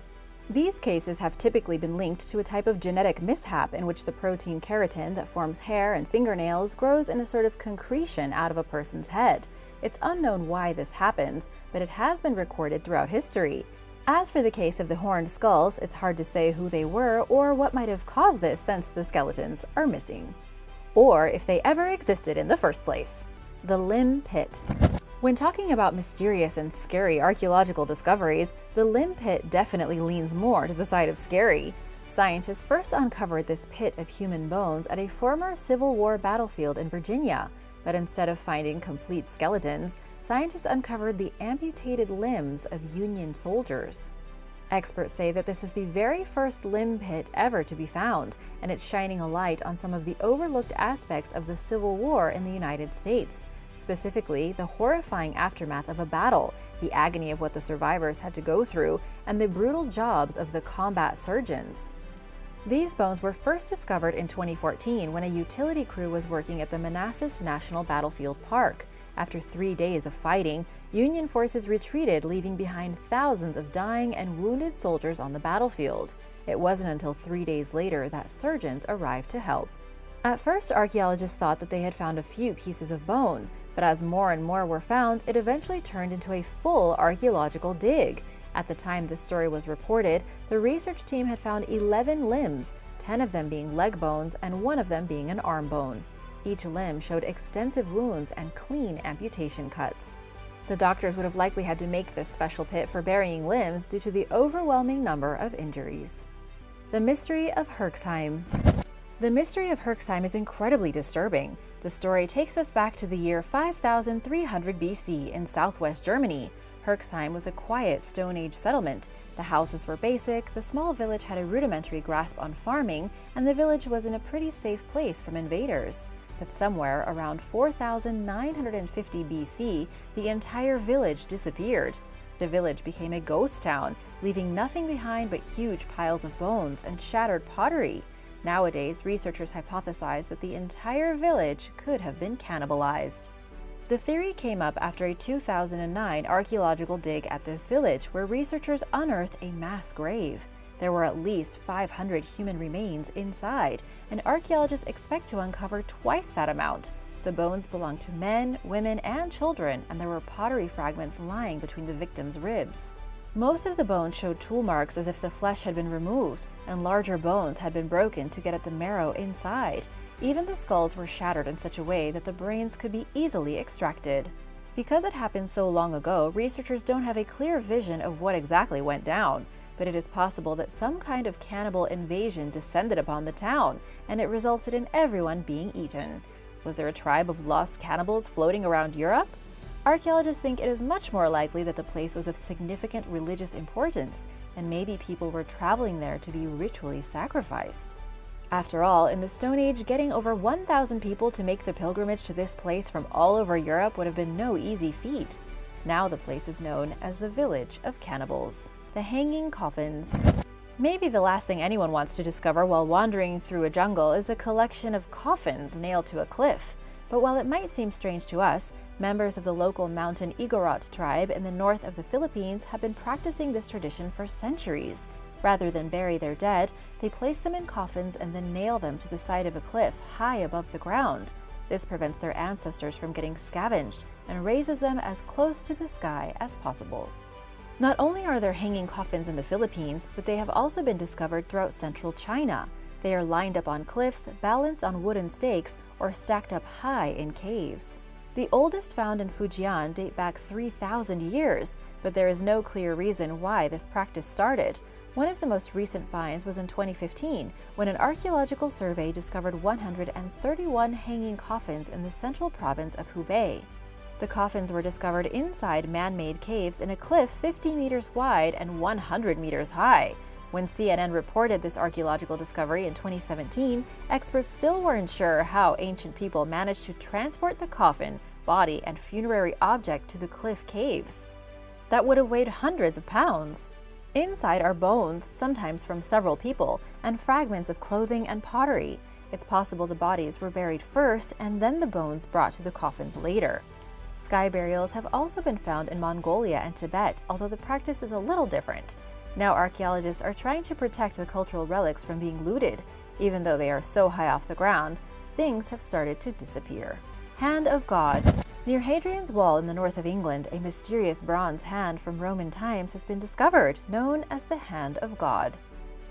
S1: These cases have typically been linked to a type of genetic mishap in which the protein keratin that forms hair and fingernails grows in a sort of concretion out of a person's head. It's unknown why this happens, but it has been recorded throughout history. As for the case of the horned skulls, it's hard to say who they were or what might have caused this since the skeletons are missing. Or if they ever existed in the first place. The Limb Pit. When talking about mysterious and scary archaeological discoveries, the Limb Pit definitely leans more to the side of scary. Scientists first uncovered this pit of human bones at a former Civil War battlefield in Virginia, but instead of finding complete skeletons, scientists uncovered the amputated limbs of Union soldiers. Experts say that this is the very first limb pit ever to be found, and it's shining a light on some of the overlooked aspects of the Civil War in the United States. Specifically, the horrifying aftermath of a battle, the agony of what the survivors had to go through, and the brutal jobs of the combat surgeons. These bones were first discovered in 2014 when a utility crew was working at the Manassas National Battlefield Park. After 3 days of fighting, Union forces retreated, leaving behind thousands of dying and wounded soldiers on the battlefield. It wasn't until 3 days later that surgeons arrived to help. At first, archaeologists thought that they had found a few pieces of bone, but as more and more were found, it eventually turned into a full archaeological dig. At the time this story was reported, the research team had found 11 limbs, 10 of them being leg bones and 1 of them being an arm bone. Each limb showed extensive wounds and clean amputation cuts. The doctors would have likely had to make this special pit for burying limbs due to the overwhelming number of injuries. The Mystery of Herxheim. The Mystery of Herxheim is incredibly disturbing. The story takes us back to the year 5300 BC in southwest Germany. Herxheim was a quiet Stone Age settlement. The houses were basic, the small village had a rudimentary grasp on farming, and the village was in a pretty safe place from invaders. But somewhere around 4950 BC, the entire village disappeared. The village became a ghost town, leaving nothing behind but huge piles of bones and shattered pottery. Nowadays, researchers hypothesize that the entire village could have been cannibalized. The theory came up after a 2009 archaeological dig at this village, where researchers unearthed a mass grave. There were at least 500 human remains inside, and archaeologists expect to uncover twice that amount. The bones belonged to men, women, and children, and there were pottery fragments lying between the victims' ribs. Most of the bones showed tool marks as if the flesh had been removed, and larger bones had been broken to get at the marrow inside. Even the skulls were shattered in such a way that the brains could be easily extracted. Because it happened so long ago, researchers don't have a clear vision of what exactly went down, but it is possible that some kind of cannibal invasion descended upon the town, and it resulted in everyone being eaten. Was there a tribe of lost cannibals floating around Europe? Archaeologists think it is much more likely that the place was of significant religious importance, and maybe people were traveling there to be ritually sacrificed. After all, in the Stone Age, getting over 1,000 people to make the pilgrimage to this place from all over Europe would have been no easy feat. Now the place is known as the Village of Cannibals. The Hanging Coffins. Maybe the last thing anyone wants to discover while wandering through a jungle is a collection of coffins nailed to a cliff. But while it might seem strange to us, members of the local mountain Igorot tribe in the north of the Philippines have been practicing this tradition for centuries. Rather than bury their dead, they place them in coffins and then nail them to the side of a cliff high above the ground. This prevents their ancestors from getting scavenged and raises them as close to the sky as possible. Not only are there hanging coffins in the Philippines, but they have also been discovered throughout central China. They are lined up on cliffs, balanced on wooden stakes, or stacked up high in caves. The oldest found in Fujian date back 3,000 years, but there is no clear reason why this practice started. One of the most recent finds was in 2015, when an archaeological survey discovered 131 hanging coffins in the central province of Hubei. The coffins were discovered inside man-made caves in a cliff 50 meters wide and 100 meters high. When CNN reported this archaeological discovery in 2017, experts still weren't sure how ancient people managed to transport the coffin, body, and funerary object to the cliff caves. That would have weighed hundreds of pounds. Inside are bones, sometimes from several people, and fragments of clothing and pottery. It's possible the bodies were buried first and then the bones brought to the coffins later. Sky burials have also been found in Mongolia and Tibet, although the practice is a little different. Now archaeologists are trying to protect the cultural relics from being looted. Even though they are so high off the ground, things have started to disappear. Hand of God. Near Hadrian's Wall in the north of England, a mysterious bronze hand from Roman times has been discovered, known as the Hand of God.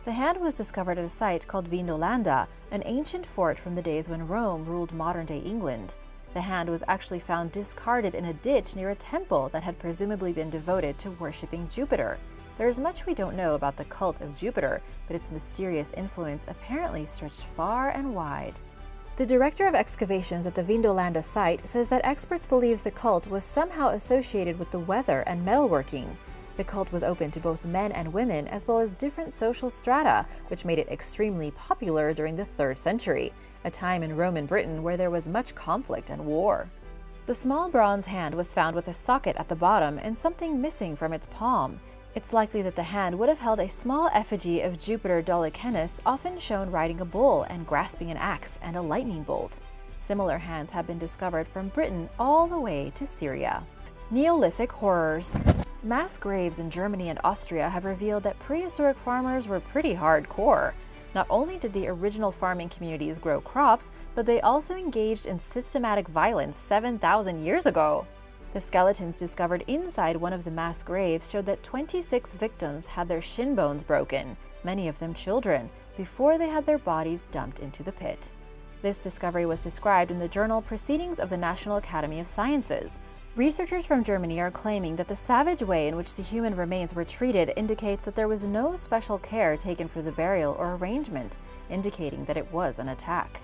S1: The hand was discovered at a site called Vindolanda, an ancient fort from the days when Rome ruled modern-day England. The hand was actually found discarded in a ditch near a temple that had presumably been devoted to worshipping Jupiter. There is much we don't know about the cult of Jupiter, but its mysterious influence apparently stretched far and wide. The director of excavations at the Vindolanda site says that experts believe the cult was somehow associated with the weather and metalworking. The cult was open to both men and women, as well as different social strata, which made it extremely popular during the 3rd century, a time in Roman Britain where there was much conflict and war. The small bronze hand was found with a socket at the bottom and something missing from its palm. It's likely that the hand would have held a small effigy of Jupiter Dolicanus, often shown riding a bull and grasping an axe and a lightning bolt. Similar hands have been discovered from Britain all the way to Syria. Neolithic horrors. Mass graves in Germany and Austria have revealed that prehistoric farmers were pretty hardcore. Not only did the original farming communities grow crops, but they also engaged in systematic violence 7,000 years ago. The skeletons discovered inside one of the mass graves showed that 26 victims had their shin bones broken, many of them children, before they had their bodies dumped into the pit. This discovery was described in the journal Proceedings of the National Academy of Sciences. Researchers from Germany are claiming that the savage way in which the human remains were treated indicates that there was no special care taken for the burial or arrangement, indicating that it was an attack.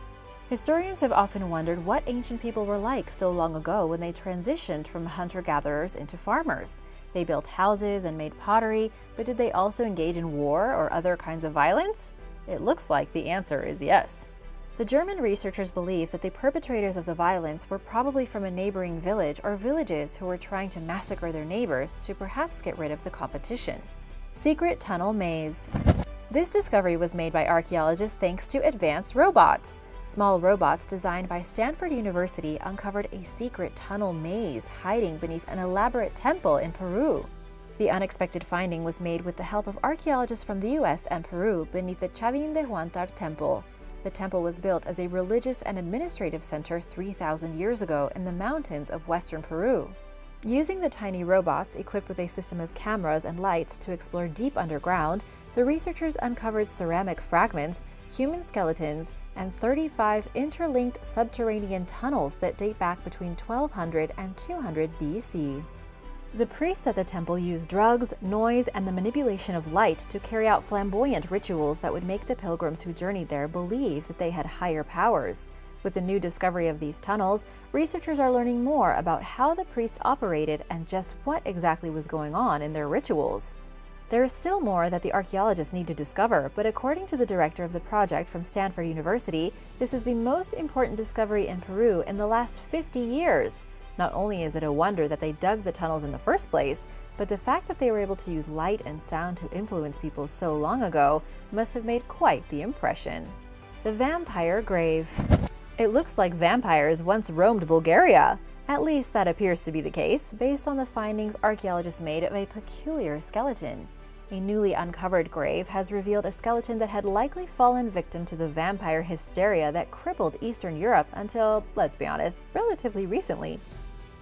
S1: Historians have often wondered what ancient people were like so long ago when they transitioned from hunter-gatherers into farmers. They built houses and made pottery, but did they also engage in war or other kinds of violence? It looks like the answer is yes. The German researchers believe that the perpetrators of the violence were probably from a neighboring village or villages who were trying to massacre their neighbors to perhaps get rid of the competition. Secret tunnel maze. This discovery was made by archaeologists thanks to advanced robots. Small robots designed by Stanford University uncovered a secret tunnel maze hiding beneath an elaborate temple in Peru. The unexpected finding was made with the help of archaeologists from the US and Peru beneath the Chavín de Huántar temple. The temple was built as a religious and administrative center 3,000 years ago in the mountains of western Peru. Using the tiny robots equipped with a system of cameras and lights to explore deep underground, the researchers uncovered ceramic fragments, human skeletons, and 35 interlinked subterranean tunnels that date back between 1200 and 200 BC. The priests at the temple used drugs, noise, and the manipulation of light to carry out flamboyant rituals that would make the pilgrims who journeyed there believe that they had higher powers. With the new discovery of these tunnels, researchers are learning more about how the priests operated and just what exactly was going on in their rituals. There is still more that the archaeologists need to discover, but according to the director of the project from Stanford University, this is the most important discovery in Peru in the last 50 years. Not only is it a wonder that they dug the tunnels in the first place, but the fact that they were able to use light and sound to influence people so long ago must have made quite the impression. The vampire grave. It looks like vampires once roamed Bulgaria. At least that appears to be the case, based on the findings archaeologists made of a peculiar skeleton. A newly uncovered grave has revealed a skeleton that had likely fallen victim to the vampire hysteria that crippled Eastern Europe until, let's be honest, relatively recently.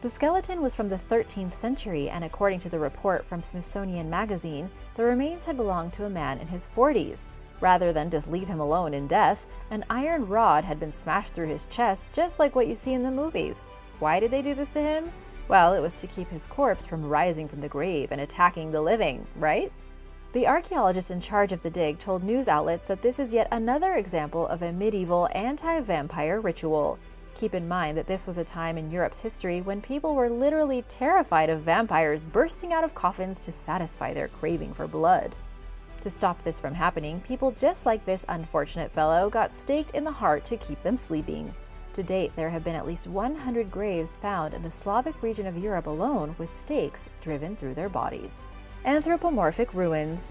S1: The skeleton was from the 13th century, and according to the report from Smithsonian Magazine, the remains had belonged to a man in his 40s. Rather than just leave him alone in death, an iron rod had been smashed through his chest just like what you see in the movies. Why did they do this to him? Well, it was to keep his corpse from rising from the grave and attacking the living, right? The archaeologist in charge of the dig told news outlets that this is yet another example of a medieval anti-vampire ritual. Keep in mind that this was a time in Europe's history when people were literally terrified of vampires bursting out of coffins to satisfy their craving for blood. To stop this from happening, people just like this unfortunate fellow got staked in the heart to keep them sleeping. To date, there have been at least 100 graves found in the Slavic region of Europe alone with stakes driven through their bodies. Anthropomorphic ruins.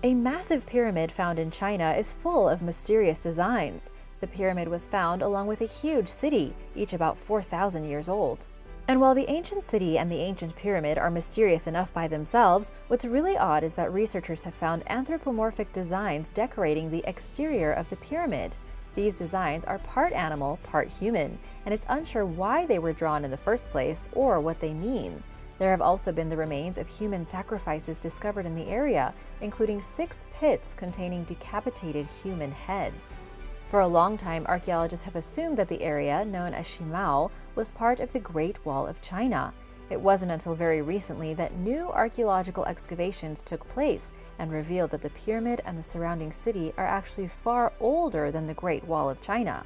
S1: A massive pyramid found in China is full of mysterious designs. The pyramid was found along with a huge city, each about 4,000 years old. And while the ancient city and the ancient pyramid are mysterious enough by themselves, what's really odd is that researchers have found anthropomorphic designs decorating the exterior of the pyramid. These designs are part animal, part human, and it's unsure why they were drawn in the first place or what they mean. There have also been the remains of human sacrifices discovered in the area, including 6 pits containing decapitated human heads. For a long time, archaeologists have assumed that the area, known as Shimao, was part of the Great Wall of China. It wasn't until very recently that new archaeological excavations took place and revealed that the pyramid and the surrounding city are actually far older than the Great Wall of China.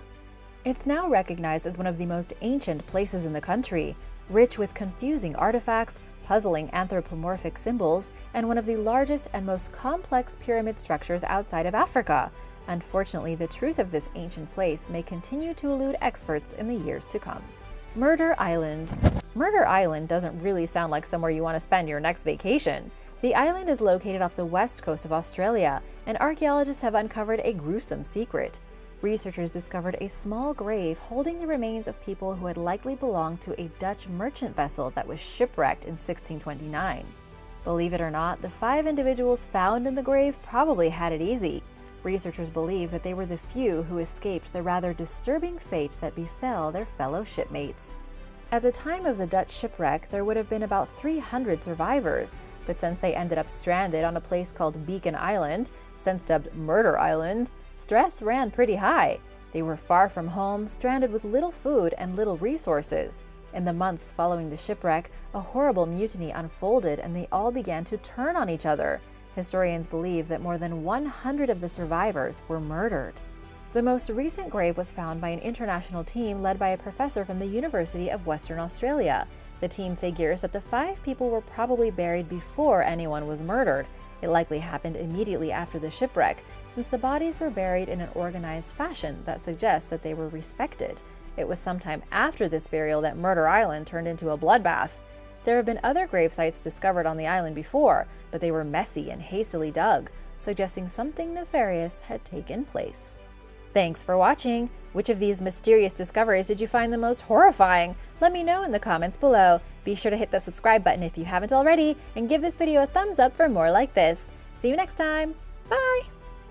S1: It's now recognized as one of the most ancient places in the country, rich with confusing artifacts, puzzling anthropomorphic symbols, and one of the largest and most complex pyramid structures outside of Africa. Unfortunately, the truth of this ancient place may continue to elude experts in the years to come. Murder Island. Murder Island doesn't really sound like somewhere you want to spend your next vacation. The island is located off the west coast of Australia, and archaeologists have uncovered a gruesome secret. Researchers discovered a small grave holding the remains of people who had likely belonged to a Dutch merchant vessel that was shipwrecked in 1629. Believe it or not, the 5 individuals found in the grave probably had it easy. Researchers believe that they were the few who escaped the rather disturbing fate that befell their fellow shipmates. At the time of the Dutch shipwreck, there would have been about 300 survivors, but since they ended up stranded on a place called Beacon Island, since dubbed Murder Island, stress ran pretty high. They were far from home, stranded with little food and little resources. In the months following the shipwreck, a horrible mutiny unfolded and they all began to turn on each other. Historians believe that more than 100 of the survivors were murdered. The most recent grave was found by an international team led by a professor from the University of Western Australia. The team figures that the 5 people were probably buried before anyone was murdered. It likely happened immediately after the shipwreck, since the bodies were buried in an organized fashion that suggests that they were respected. It was sometime after this burial that Murder Island turned into a bloodbath. There have been other grave sites discovered on the island before, but they were messy and hastily dug, suggesting something nefarious had taken place. Thanks for watching! Which of these mysterious discoveries did you find the most horrifying? Let me know in the comments below. Be sure to hit the subscribe button if you haven't already, and give this video a thumbs up for more like this. See you next time! Bye!